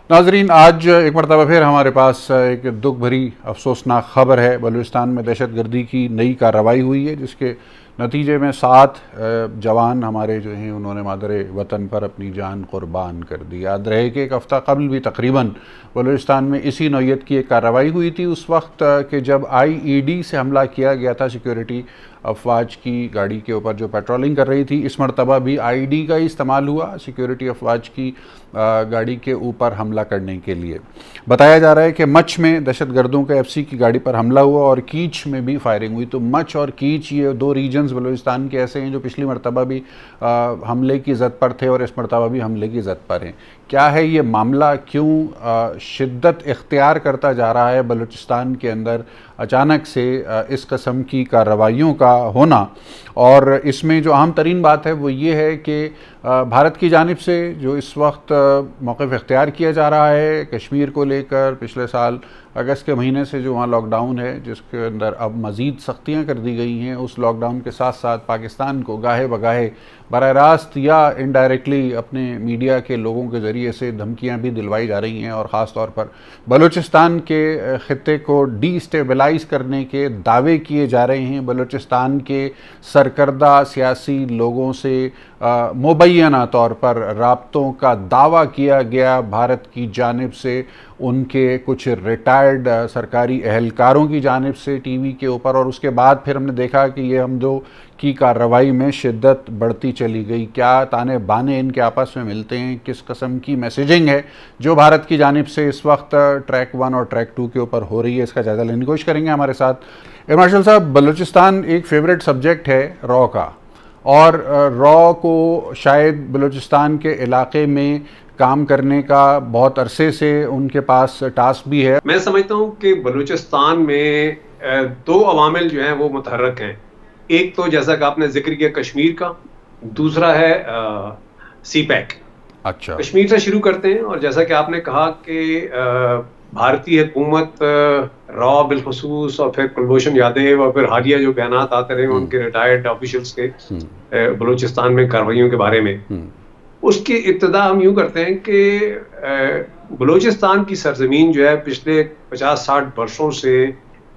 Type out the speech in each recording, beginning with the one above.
ناظرین، آج ایک مرتبہ پھر ہمارے پاس ایک دکھ بھری افسوسناک خبر ہے۔ بلوچستان میں دہشت گردی کی نئی کارروائی ہوئی ہے، جس کے نتیجے میں 7 جوان ہمارے جو ہیں انہوں نے مادر وطن پر اپنی جان قربان کر دی۔ یاد رہے کہ ایک ہفتہ قبل بھی تقریباً بلوچستان میں اسی نوعیت کی ایک کارروائی ہوئی تھی، اس وقت کہ جب IED سے حملہ کیا گیا تھا سیکیورٹی افواج کی گاڑی کے اوپر جو پیٹرولنگ کر رہی تھی۔ اس مرتبہ بھی IED کا استعمال ہوا سیکیورٹی افواج کی گاڑی کے اوپر حملہ کرنے کے لیے۔ بتایا جا رہا ہے کہ مچھ میں دہشت گردوں کا FC کی گاڑی پر حملہ ہوا اور کیچ میں بھی فائرنگ ہوئی۔ تو مچھ اور کیچ یہ 2 ریجنز بلوچستان کے ایسے ہیں جو پچھلی مرتبہ بھی حملے کی زد پر تھے اور اس مرتبہ بھی حملے کی زد پر ہیں۔ کیا ہے یہ معاملہ؟ کیوں شدت اختیار کرتا جا رہا ہے بلوچستان کے اندر اچانک سے اس قسم کی کارروائیوں کا ہونا؟ اور اس میں جو اہم ترین بات ہے وہ یہ ہے کہ بھارت کی جانب سے جو اس وقت موقف اختیار کیا جا رہا ہے کشمیر کو لے کر، پچھلے سال اگست کے مہینے سے جو وہاں لاک ڈاؤن ہے جس کے اندر اب مزید سختیاں کر دی گئی ہیں، اس لاک ڈاؤن کے ساتھ ساتھ پاکستان کو گاہے بگاہے براہ راست یا انڈائریکٹلی اپنے میڈیا کے لوگوں کے ذریعے سے دھمکیاں بھی دلوائی جا رہی ہیں، اور خاص طور پر بلوچستان کے خطے کو ڈی اسٹیبلائز کرنے کے دعوے کیے جا رہے ہیں۔ بلوچستان کے سرکردہ سیاسی لوگوں سے مبینہ طور پر رابطوں کا دعویٰ کیا گیا بھارت کی جانب سے، ان کے کچھ ریٹائرڈ سرکاری اہلکاروں کی جانب سے ٹی وی کے اوپر، اور اس کے بعد پھر ہم نے دیکھا کہ یہ ہم دو کی کارروائی میں شدت بڑھتی چلی گئی۔ کیا تانے بانے ان کے آپس میں ملتے ہیں؟ کس قسم کی میسیجنگ ہے جو بھارت کی جانب سے اس وقت ٹریک 1 اور ٹریک 2 کے اوپر ہو رہی ہے؟ اس کا جائزہ لینے کی کوشش کریں گے ہمارے ساتھ ایئر مارشل صاحب۔ بلوچستان ایک فیوریٹ سبجیکٹ ہے را کا، اور را کو شاید بلوچستان کے علاقے میں کام کرنے کا بہت عرصے سے ان کے پاس ٹاسک بھی ہے۔ میں سمجھتا ہوں کہ بلوچستان میں 2 عوامل جو ہیں وہ متحرک ہیں۔ ایک تو جیسا کہ آپ نے ذکر کیا کشمیر کا، دوسرا ہے سی پیک۔ اچھا، کشمیر سے شروع کرتے ہیں، اور جیسا کہ آپ نے کہا کہ بھارتی حکومت را بالخصوص اور پھر کلبھوشن یادیو اور پھر حالیہ جو بیانات آتے رہے ان کے ریٹائرڈ آفیشلز کے بلوچستان میں کارروائیوں کے بارے میں، اس کی ابتدا ہم یوں کرتے ہیں کہ بلوچستان کی سرزمین جو ہے پچھلے 50-60 برسوں سے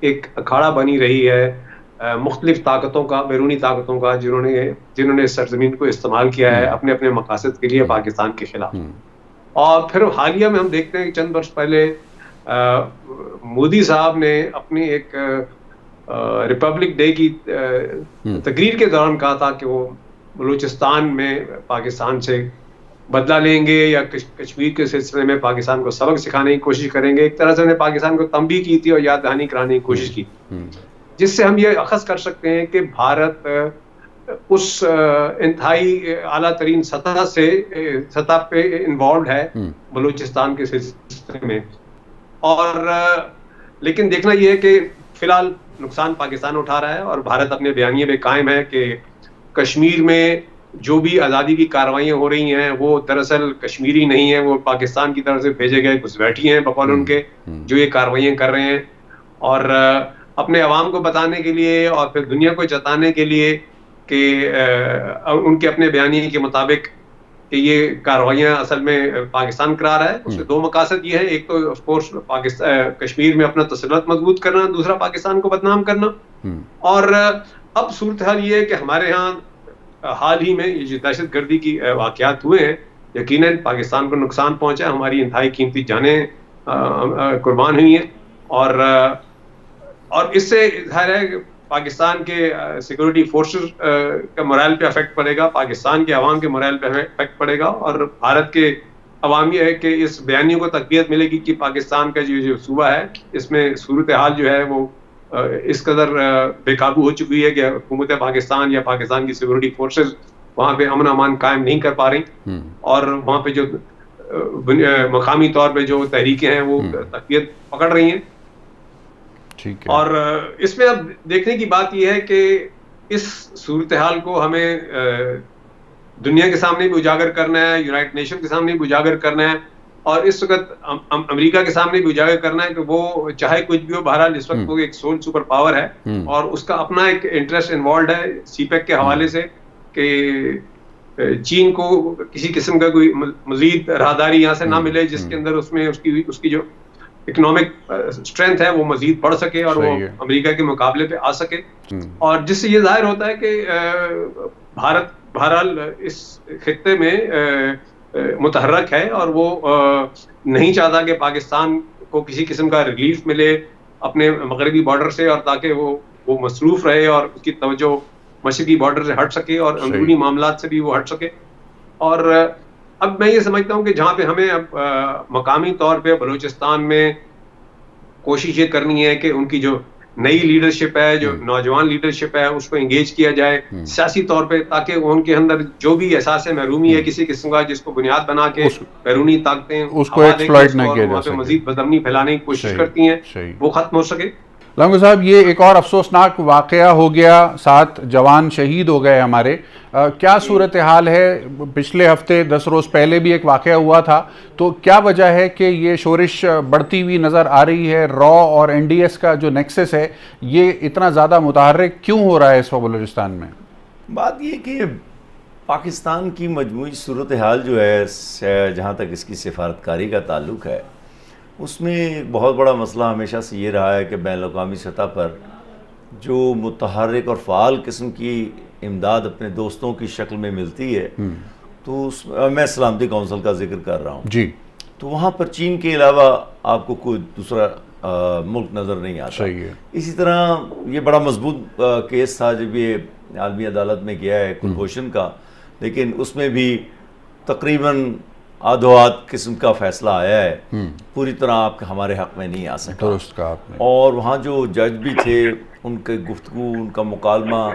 ایک اکھاڑا بنی رہی ہے مختلف طاقتوں کا، بیرونی طاقتوں کا، جنہوں نے سرزمین کو استعمال کیا ہے اپنے اپنے مقاصد کے لیے پاکستان کے خلاف۔ اور پھر حالیہ میں ہم دیکھتے ہیں کہ چند برس پہلے مودی صاحب نے اپنی ایک ریپبلک ڈے کی تقریر کے دوران کہا تھا کہ وہ بلوچستان میں پاکستان سے بدلہ لیں گے یا کشمیر کے سلسلے میں پاکستان کو سبق سکھانے کی کوشش کریں گے۔ ایک طرح سے انہیں پاکستان کو تنبیہ کی تھی اور یاد دہانی کرانے کی کوشش کی، جس سے ہم یہ اخذ کر سکتے ہیں کہ بھارت اس انتہائی اعلیٰ ترین سطح پہ انوالوڈ ہے بلوچستان کے سلسلے میں۔ اور لیکن دیکھنا یہ ہے کہ فی الحال نقصان پاکستان اٹھا رہا ہے، اور بھارت اپنے بیانیے میں قائم ہے کہ کشمیر میں جو بھی آزادی کی کارروائیاں ہو رہی ہیں وہ دراصل کشمیری نہیں ہیں، وہ پاکستان کی طرف سے بھیجے گئے گھسپیٹھی ہیں بقول ان کے، جو یہ کارروائیاں کر رہے ہیں، اور اپنے عوام کو بتانے کے لیے اور پھر دنیا کو جتانے کے لیے کہ ان کے اپنے بیانیے کے مطابق کہ یہ کارروائیاں اصل میں پاکستان کرا رہا ہے۔ اس کے 2 مقاصد یہ ہیں، ایک تو آف کورس کشمیر میں اپنا تسلط مضبوط کرنا، دوسرا پاکستان کو بدنام کرنا۔ اور اب صورتحال یہ ہے کہ ہمارے ہاں حال ہی میں یہ جو دہشت گردی کی واقعات ہوئے ہیں، یقیناً پاکستان کو نقصان پہنچا، ہماری انتہائی قیمتی جانیں قربان ہوئی ہیں، اور اس سے ظاہر ہے کہ پاکستان کے سیکورٹی فورسز کا morale پہ افیکٹ پڑے گا، پاکستان کے عوام کے morale پہ افیکٹ پڑے گا، اور بھارت کے عوام یہ ہے کہ اس بیانیوں کو تقویت ملے گی کہ پاکستان کا جو صوبہ ہے اس میں صورتحال جو ہے وہ اس قدر بے قابو ہو چکی ہے کہ حکومت پاکستان یا پاکستان کی سیکورٹی فورسز وہاں پہ امن امان قائم نہیں کر پا رہی، اور وہاں پہ جو مقامی طور پہ جو تحریکیں ہیں وہ تقویت پکڑ رہی ہیں۔ اور اس میں اب دیکھنے کی بات یہ ہے کہ اس صورتحال کو ہمیں دنیا کے سامنے بھی اجاگر کرنا ہے، یونائٹڈ نیشن کے سامنے بھی اجاگر کرنا ہے، اور اس وقت امریکہ کے سامنے بھی اجاگر کرنا ہے کہ وہ چاہے کچھ بھی ہو، بہرحال اس وقت وہ ایک سول سپر پاور ہے، اور اس کا اپنا ایک انٹرسٹ انوالوڈ ہے سی پیک کے حوالے سے کہ چین کو کسی قسم کا کوئی مزید راہداری یہاں سے نہ ملے جس کے اندر اس میں اس کی جو اکنامک اسٹرینتھ ہے وہ مزید بڑھ سکے اور وہ امریکہ کے مقابلے پہ آ سکے. اور جس سے یہ ظاہر ہوتا ہے کہ بھارت بہرحال اس خطے میں متحرک ہے اور وہ نہیں چاہتا کہ پاکستان کو کسی قسم کا ریلیف ملے اپنے مغربی بارڈر سے، اور تاکہ وہ مصروف رہے اور اس کی توجہ مشرقی بارڈر سے ہٹ سکے اور اندرونی معاملات سے بھی وہ ہٹ سکے. اور اب میں یہ سمجھتا ہوں کہ جہاں پہ ہمیں اب مقامی طور پہ بلوچستان میں کوشش یہ کرنی ہے کہ ان کی جو نئی لیڈرشپ ہے، جو نوجوان لیڈرشپ ہے، اس کو انگیج کیا جائے سیاسی طور پہ، تاکہ ان کے اندر جو بھی احساس محرومی ہے کسی قسم کا جس کو بنیاد بنا کے بیرونی طاقتیں اس کو ایکسپلائٹ نہ کیا جا سکے، مزید بدامنی پھیلانے کی کوشش کرتی ہیں، وہ ختم ہو سکے. لنگو صاحب، یہ ایک اور افسوسناک واقعہ ہو گیا، 7 جوان شہید ہو گئے ہمارے. کیا صورتحال ہے؟ پچھلے ہفتے 10 روز پہلے بھی ایک واقعہ ہوا تھا، تو کیا وجہ ہے کہ یہ شورش بڑھتی ہوئی نظر آ رہی ہے؟ را اور این ڈی ایس کا جو نیکسس ہے یہ اتنا زیادہ متحرک کیوں ہو رہا ہے اس وقت بلوچستان میں؟ بات یہ کہ پاکستان کی مجموعی صورتحال جو ہے، جہاں تک اس کی سفارتکاری کا تعلق ہے، اس میں ایک بہت بڑا مسئلہ ہمیشہ سے یہ رہا ہے کہ بین الاقوامی سطح پر جو متحرک اور فعال قسم کی امداد اپنے دوستوں کی شکل میں ملتی ہے، تو میں سلامتی کونسل کا ذکر کر رہا ہوں جی، تو وہاں پر چین کے علاوہ آپ کو کوئی دوسرا ملک نظر نہیں آتا. صحیح ہے. اسی طرح یہ بڑا مضبوط کیس تھا جب یہ عالمی عدالت میں گیا ہے کلبھوشن کا، لیکن اس میں بھی تقریباً آدھوات قسم کا فیصلہ آیا ہے، پوری طرح آپ ہمارے حق میں نہیں آ سکا. درست کہا آپ نے. اور وہاں جو جج بھی تھے، ان کے گفتگو، ان کا مکالمہ،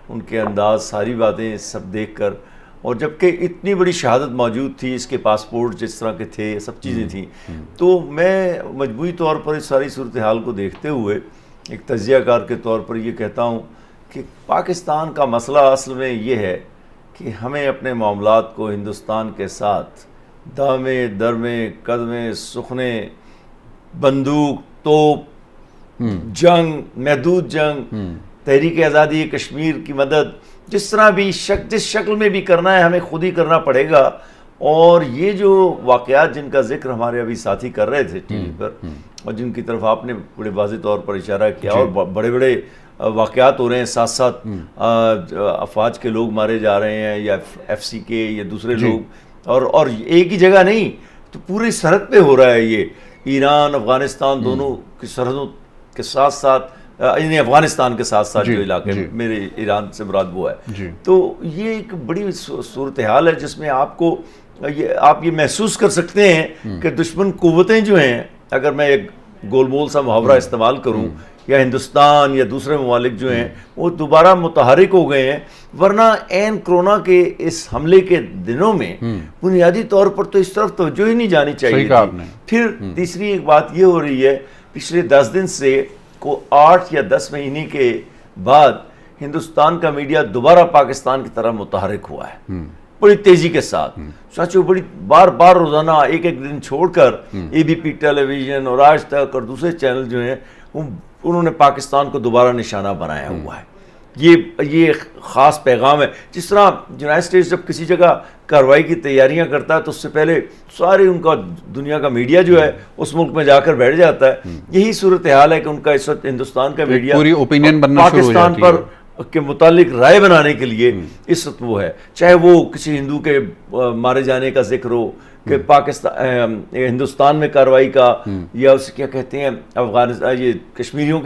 ان کے انداز، ساری باتیں سب دیکھ کر، اور جبکہ اتنی بڑی شہادت موجود تھی، اس کے پاسپورٹ جس طرح کے تھے، سب چیزیں تھیں، تو میں مجموعی طور پر اس ساری صورتحال کو دیکھتے ہوئے ایک تجزیہ کار کے طور پر یہ کہتا ہوں کہ پاکستان کا مسئلہ اصل میں یہ ہے کہ ہمیں اپنے معاملات کو ہندوستان کے ساتھ دامے درمے قدمے سخنے، بندوق، توپ، جنگ، محدود جنگ، تحریک آزادی کشمیر کی مدد، جس طرح بھی جس شکل میں بھی کرنا ہے ہمیں خود ہی کرنا پڑے گا. اور یہ جو واقعات جن کا ذکر ہمارے ابھی ساتھی کر رہے تھے ٹی وی پر، اور جن کی طرف آپ نے بڑے واضح طور پر اشارہ کیا، اور بڑے بڑے واقعات ہو رہے ہیں، ساتھ ساتھ افواج کے لوگ مارے جا رہے ہیں، یا ایف سی کے یا دوسرے لوگ، اور ایک ہی جگہ نہیں، تو پوری سرحد پہ ہو رہا ہے یہ. ایران افغانستان دونوں کی سرحدوں کے ساتھ ساتھ، یعنی افغانستان کے ساتھ ساتھ جو علاقے میرے ایران سے مراد وہ ہے. تو یہ ایک بڑی صورتحال ہے جس میں آپ یہ محسوس کر سکتے ہیں کہ دشمن قوتیں جو ہیں، اگر میں ایک گول مول سا محاورہ استعمال کروں، یا ہندوستان یا دوسرے ممالک جو ہیں وہ دوبارہ متحرک ہو گئے ہیں. ورنہ این کرونا کے اس حملے کے دنوں میں بنیادی طور پر تو اس طرف توجہ ہی نہیں جانی چاہیے تھی. پھر تیسری ایک بات یہ ہو رہی ہے، پچھلے 10 دن سے 8 یا 10 مہینے کے بعد ہندوستان کا میڈیا دوبارہ پاکستان کی طرح متحرک ہوا ہے بڑی تیزی کے ساتھ. سچو بڑی بار روزانہ ایک دن چھوڑ کر اے بی پی ٹیلی ویژن اور آج تک اور دوسرے چینل جو ہیں انہوں نے پاکستان کو دوبارہ نشانہ بنایا ہوا ہے. یہ خاص پیغام ہے. جس طرح یونائٹڈ اسٹیٹس جب کسی جگہ کارروائی کی تیاریاں کرتا ہے تو اس سے پہلے سارے ان کا دنیا کا میڈیا جو ہے اس ملک میں جا کر بیٹھ جاتا ہے. یہی صورتحال ہے کہ ان کا اس وقت ہندوستان کا میڈیا پوری اوپینین بننا شروع ہو جاتی ہے پاکستان پر کے متعلق رائے بنانے کے لیے اس وقت وہ ہے، چاہے وہ کسی ہندو کے مارے جانے کا ذکر ہو کہ پاکستان ہندوستان میں کارروائی کا، یا اسے کیا کہتے ہیں افغانستان یہ کشمیریوں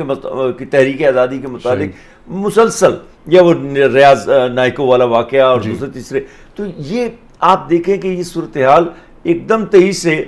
کی تحریک آزادی کے متعلق مسلسل، یا وہ ریاض نائکو والا واقعہ اور دوسرے تیسرے. تو یہ آپ دیکھیں کہ یہ صورتحال ایک دم تیزی سے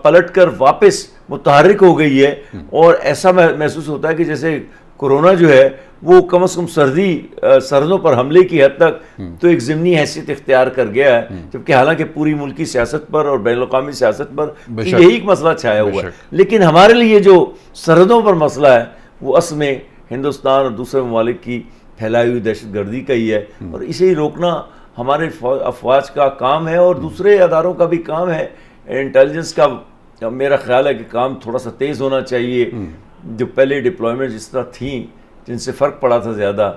پلٹ کر واپس متحرک ہو گئی ہے، اور ایسا محسوس ہوتا ہے کہ جیسے کورونا جو ہے وہ کم از کم سرحدوں پر حملے کی حد تک تو ایک ضمنی حیثیت اختیار کر گیا ہے، جبکہ حالانکہ پوری ملکی سیاست پر اور بین الاقوامی سیاست پر یہی ایک مسئلہ چھایا ہوا ہے. لیکن ہمارے لیے جو سرحدوں پر مسئلہ ہے وہ اصل میں ہندوستان اور دوسرے ممالک کی پھیلائی ہوئی دہشت گردی کا ہی ہے، اور اسے ہی روکنا ہمارے افواج کا کام ہے، اور دوسرے اداروں کا بھی کام ہے. انٹیلیجنس کا میرا خیال ہے کہ کام تھوڑا سا تیز ہونا چاہیے. جو پہلے ڈپلائمنٹ جس طرح تھیں جن سے فرق پڑا تھا زیادہ،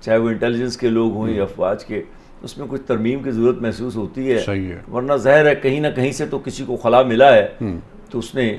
چاہے وہ انٹیلیجنس کے لوگ ہوں یا افواج کے، اس میں کچھ ترمیم کی ضرورت محسوس ہوتی ہے. صحیح ہے. ورنہ ظاہر ہے کہیں نہ کہیں سے تو کسی کو خلا ملا ہے تو اس نے